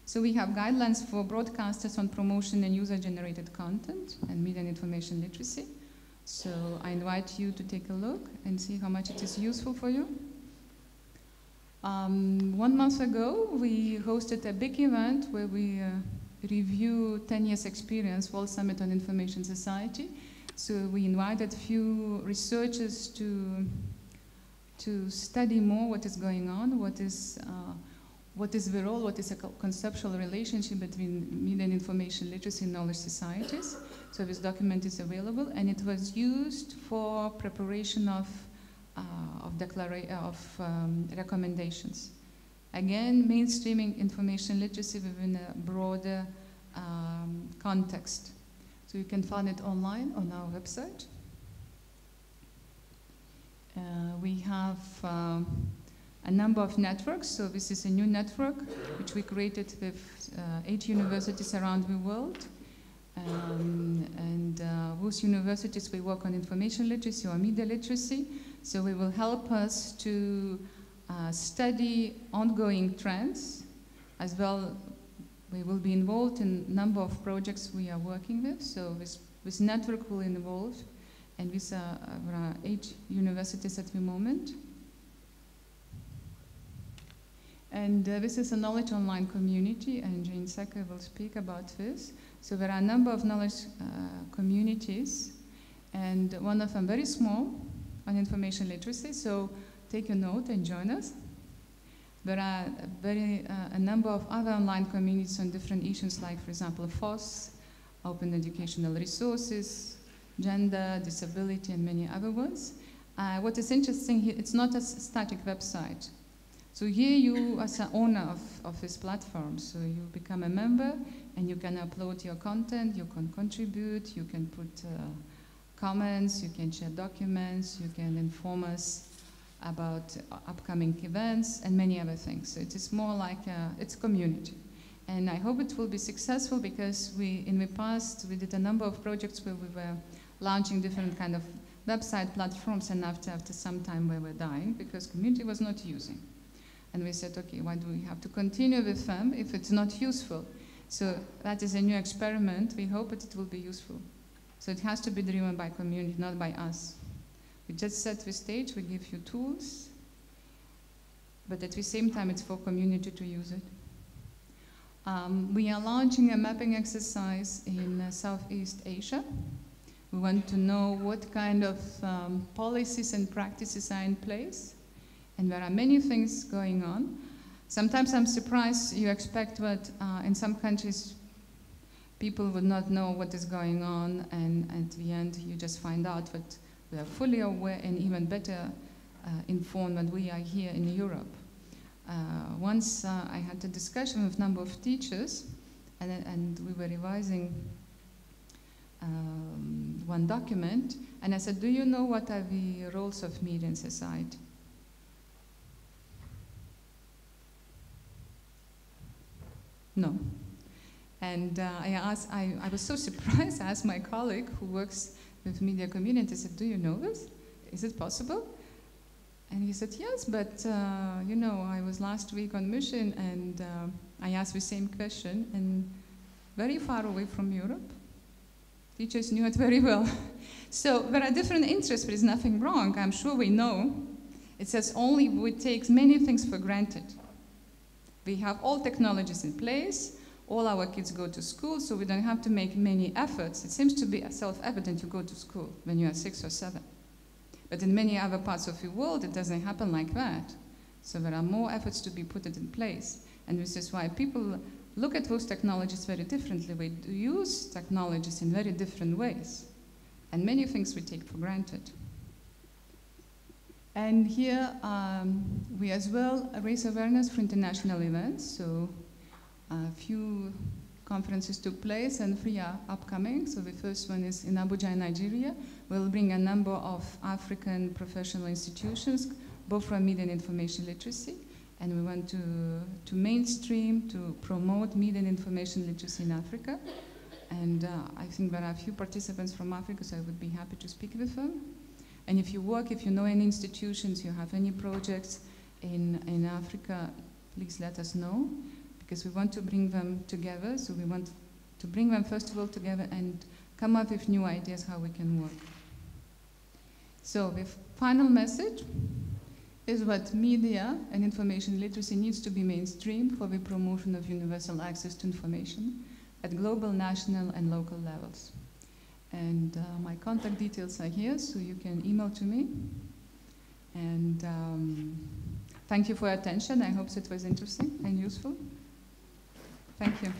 So we have guidelines for broadcasters on promotion and user-generated content and media and information literacy. So I invite you to take a look and see how much it is useful for you. 1 month ago, we hosted a big event where we review 10 years experience, World Summit on Information Society. So we invited few researchers to study more what is going on, what is the role, what is a conceptual relationship between media and information literacy and knowledge societies. So this document is available, and it was used for preparation of recommendations. Again, mainstreaming information literacy within a broader context. So you can find it online on our website. We have a number of networks. So this is a new network which we created with 8 universities around the world. Those universities, we work on information literacy or media literacy. So we will help us to study ongoing trends. As well, we will be involved in a number of projects we are working with. So this network will involve, and these are 8 universities at the moment. And this is a knowledge online community, and Jane Secker will speak about this. So there are a number of knowledge communities, and one of them very small on information literacy, so take a note and join us. There are a number of other online communities on different issues, like, for example, FOSS, open educational resources, gender, disability, and many other ones. What is interesting here, it's not a static website. So here you, as an owner of this platform, so you become a member and you can upload your content, you can contribute, you can put comments, you can share documents, you can inform us about upcoming events and many other things. So it is more like it's a community. And I hope it will be successful, because in the past we did a number of projects where we were launching different kind of website platforms, and after some time we were dying because community was not using. And we said, okay, why do we have to continue with them if it's not useful? So that is a new experiment. We hope that it will be useful. So it has to be driven by community, not by us. We just set the stage, we give you tools, but at the same time it's for community to use it. We are launching a mapping exercise in Southeast Asia. We want to know what kind of policies and practices are in place. And there are many things going on. Sometimes I'm surprised. You expect that in some countries people would not know what is going on, and at the end you just find out that we are fully aware and even better informed than we are here in Europe. Once I had a discussion with a number of teachers, and we were revising one document, and I said, do you know what are the roles of media in society? No. And I was so surprised. I asked my colleague who works with media community, I said, do you know this? Is it possible? And he said, yes, but you know, I was last week on mission, and I asked the same question, and very far away from Europe, teachers knew it very well. So there are different interests, but there's nothing wrong. I'm sure we know. It says only we take many things for granted. We have all technologies in place, all our kids go to school, so we don't have to make many efforts. It seems to be self-evident you go to school when you are 6 or 7. But in many other parts of the world, it doesn't happen like that. So there are more efforts to be put in place. And this is why people look at those technologies very differently. We use technologies in very different ways. And many things we take for granted. And here we as well raise awareness for international events. So a few conferences took place and 3 are upcoming. So the first one is in Abuja, Nigeria. We'll bring a number of African professional institutions, both from media and information literacy. And we want to mainstream, to promote media and information literacy in Africa. And I think there are a few participants from Africa, so I would be happy to speak with them. And if you know any institutions, you have any projects, in Africa, please let us know, because we want to bring them together. So we want to bring them first of all together and come up with new ideas how we can work. So the final message is that media and information literacy needs to be mainstream for the promotion of universal access to information at global, national, and local levels. And my contact details are here, so you can email to me. And thank you for your attention. I hope it was interesting and useful. Thank you.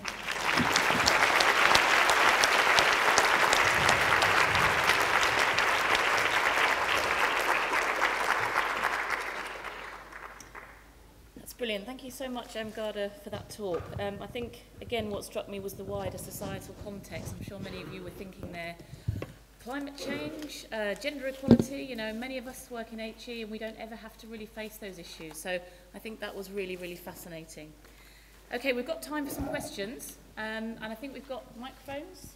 Brilliant. Thank you so much, Irmgarda, for that talk. I think, again, what struck me was the wider societal context. I'm sure many of you were thinking there. Climate change, gender equality, you know, many of us work in HE and we don't ever have to really face those issues. So I think that was really, really fascinating. Okay, we've got time for some questions. And I think we've got microphones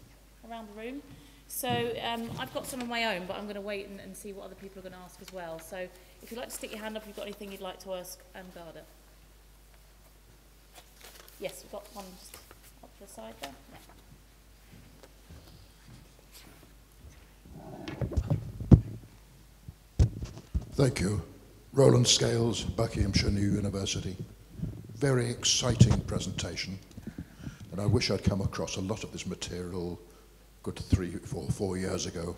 around the room. So I've got some of my own, but I'm going to wait and see what other people are going to ask as well. So if you'd like to stick your hand up if you've got anything you'd like to ask Irmgarda. Yes, we've got one just up the side there. Yeah.
Thank you. Roland Scales, Buckinghamshire New University. Very exciting presentation. And I wish I'd come across a lot of this material good 3, 4 years ago.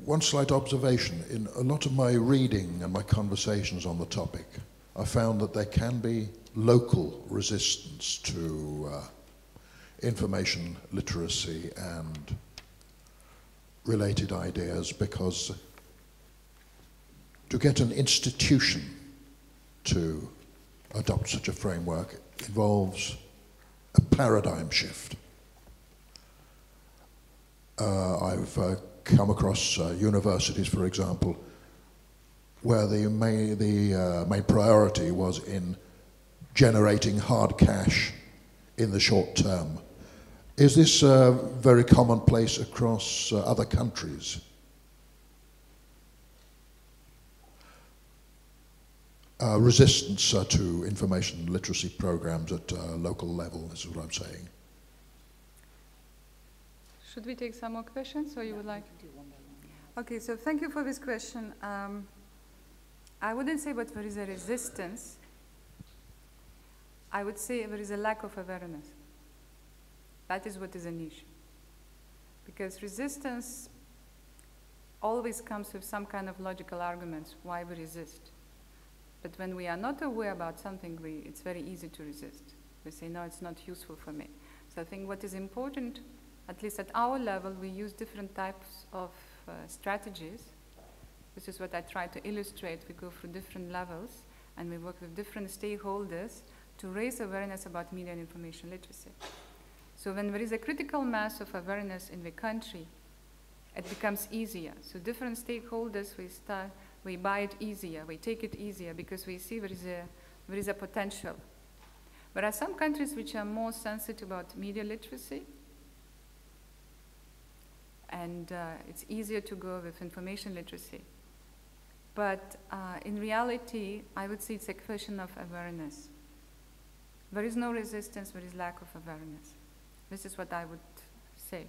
One slight observation. In a lot of my reading and my conversations on the topic, I found that there can be local resistance to information literacy and related ideas, because to get an institution to adopt such a framework involves a paradigm shift. I've come across universities, for example, where the main priority was in generating hard cash in the short term. Is this very commonplace across other countries? Resistance to information literacy programs at local level, this is what I'm saying.
Should we take some more questions, or you would like? Okay, so thank you for this question. I wouldn't say that there is a resistance. I would say there is a lack of awareness. That is what is an issue. Because resistance always comes with some kind of logical arguments why we resist. But when we are not aware about something, it's very easy to resist. We say, no, it's not useful for me. So I think what is important, at least at our level, we use different types of strategies. This is what I try to illustrate. We go through different levels, and we work with different stakeholders to raise awareness about media and information literacy. So when there is a critical mass of awareness in the country, it becomes easier. So different stakeholders, we buy it easier, we take it easier, because we see there is a potential. There are some countries which are more sensitive about media literacy, and it's easier to go with information literacy. But in reality, I would say it's a question of awareness. There is no resistance, there is lack of awareness. This is what I would say.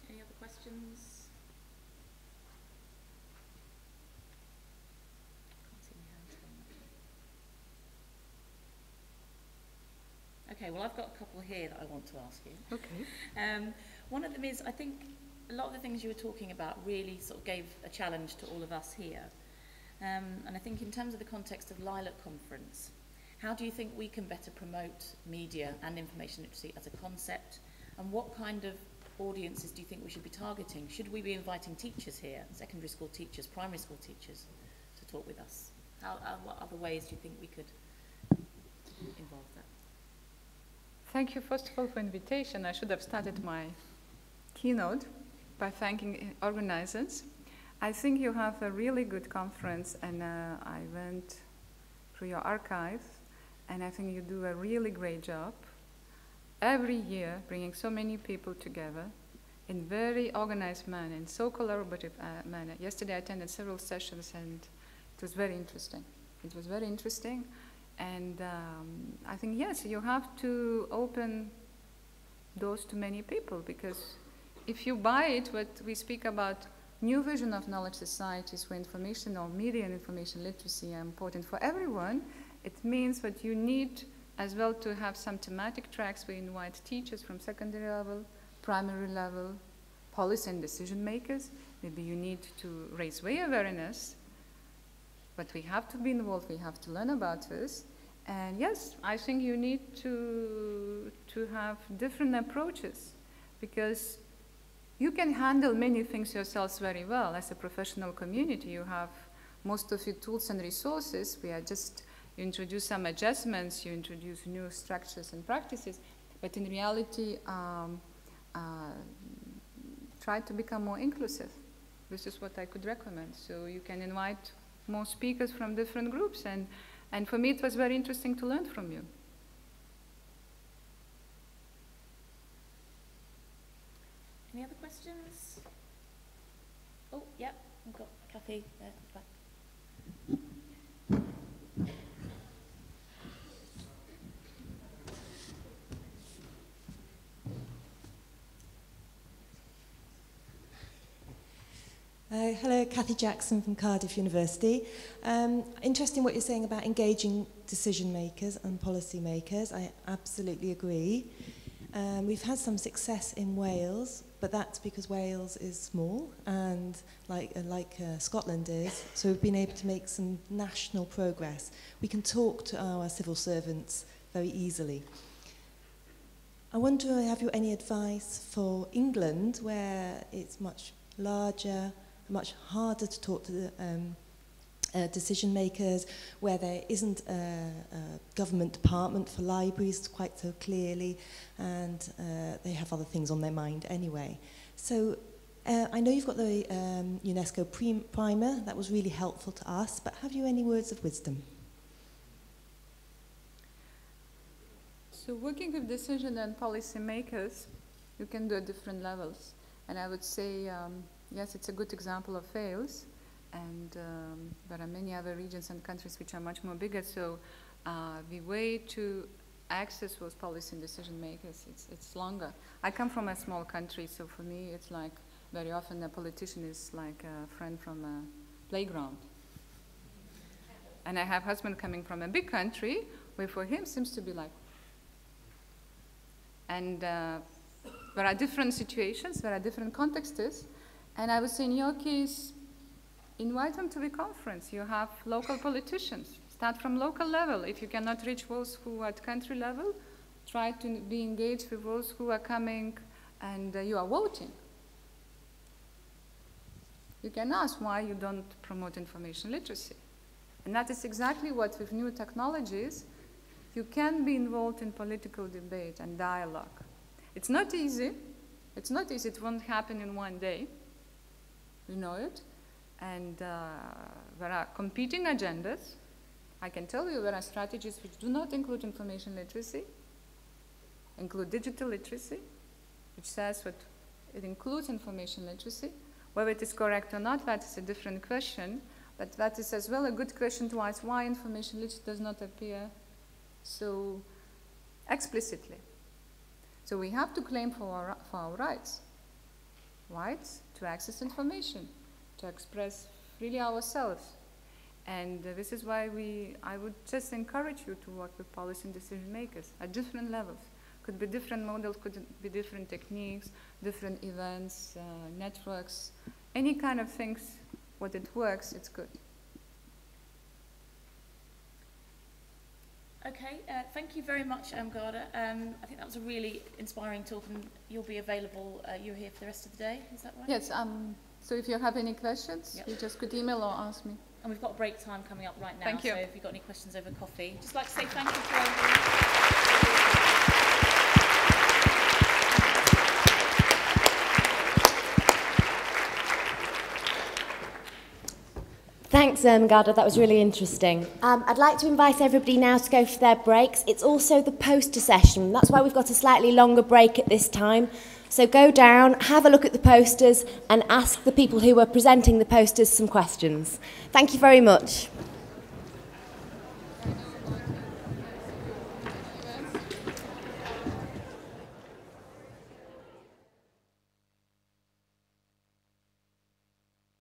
Any other questions? Can't see any hands. Okay, well, I've got a couple here that I want to ask you.
Okay.
One of them is, I think a lot of the things you were talking about really sort of gave a challenge to all of us here. And I think in terms of the context of LILAC conference, how do you think we can better promote media and information literacy as a concept? And what kind of audiences do you think we should be targeting? Should we be inviting teachers here, secondary school teachers, primary school teachers, to talk with us? What other ways do you think we could involve that?
Thank you, first of all, for invitation. I should have started my keynote by thanking organizers. I think you have a really good conference, and I went through your archive, and I think you do a really great job every year, bringing so many people together. in very organized manner, in so collaborative manner. Yesterday I attended several sessions and it was very interesting. It was very interesting, and I think, yes, you have to open doors to many people, because if you buy it, what we speak about new vision of knowledge societies where information or media and information literacy are important for everyone, it means that you need as well to have some thematic tracks where you invite teachers from secondary level, primary level, policy and decision makers. Maybe you need to raise way awareness, but we have to be involved, we have to learn about this. And yes, I think you need to have different approaches, because you can handle many things yourselves very well. As a professional community, you have most of your tools and resources. We are just, you introduce some adjustments, you introduce new structures and practices, but in reality, try to become more inclusive. This is what I could recommend. So you can invite more speakers from different groups, and for me it was very interesting to learn from you.
Any other questions? Oh, yep, we've got Kathy there at the back.
Hello, Kathy Jackson from Cardiff University. Interesting what you're saying about engaging decision makers and policy makers. I absolutely agree. We've had some success in Wales, but that's because Wales is small and like Scotland is, so we've been able to make some national progress. We can talk to our civil servants very easily. I wonder, have you any advice for England, where it's much larger, much harder to talk to the decision makers, where there isn't a government department for libraries quite so clearly, and they have other things on their mind anyway. So I know you've got the UNESCO primer, that was really helpful to us, but have you any words of wisdom?
So working with decision and policy makers, you can do at different levels. And I would say, yes, it's a good example of Wales, and there are many other regions and countries which are much more bigger, so the way to access those policy and decision makers, it's longer. I come from a small country, so for me it's like very often a politician is like a friend from a playground. And I have a husband coming from a big country, where for him seems to be like, and there are different situations, there are different contexts, and I would say in your case, invite them to the conference. You have local politicians. Start from local level. If you cannot reach those who are at country level, try to be engaged with those who are coming and you are voting. You can ask why you don't promote information literacy. And that is exactly what, with new technologies, you can be involved in political debate and dialogue. It's not easy. It's not easy. It won't happen in one day. We know it. And there are competing agendas. I can tell you there are strategies which do not include information literacy, include digital literacy, which says that it includes information literacy. Whether it is correct or not, that is a different question. But that is as well a good question to ask why information literacy does not appear so explicitly. So we have to claim for our rights. Rights to access information, to express freely ourselves. And this is why I would just encourage you to work with policy and decision makers at different levels. Could be different models, could be different techniques, different events, networks, any kind of things. What it works, it's good.
Okay, thank you very much, Irmgarda. I think that was a really inspiring talk, and you'll be available, you're here for the rest of the day, is that right?
Yes, so if you have any questions, you just could email or ask me.
And we've got a break time coming up right now,
thank you.
So if you've got any questions over coffee. Just like to say thank you to everybody.
Thanks, Irmgarda, that was really interesting. I'd like to invite everybody now to go for their breaks. It's also the poster session. That's why we've got a slightly longer break at this time. So go down, have a look at the posters and ask the people who are presenting the posters some questions. Thank you very much.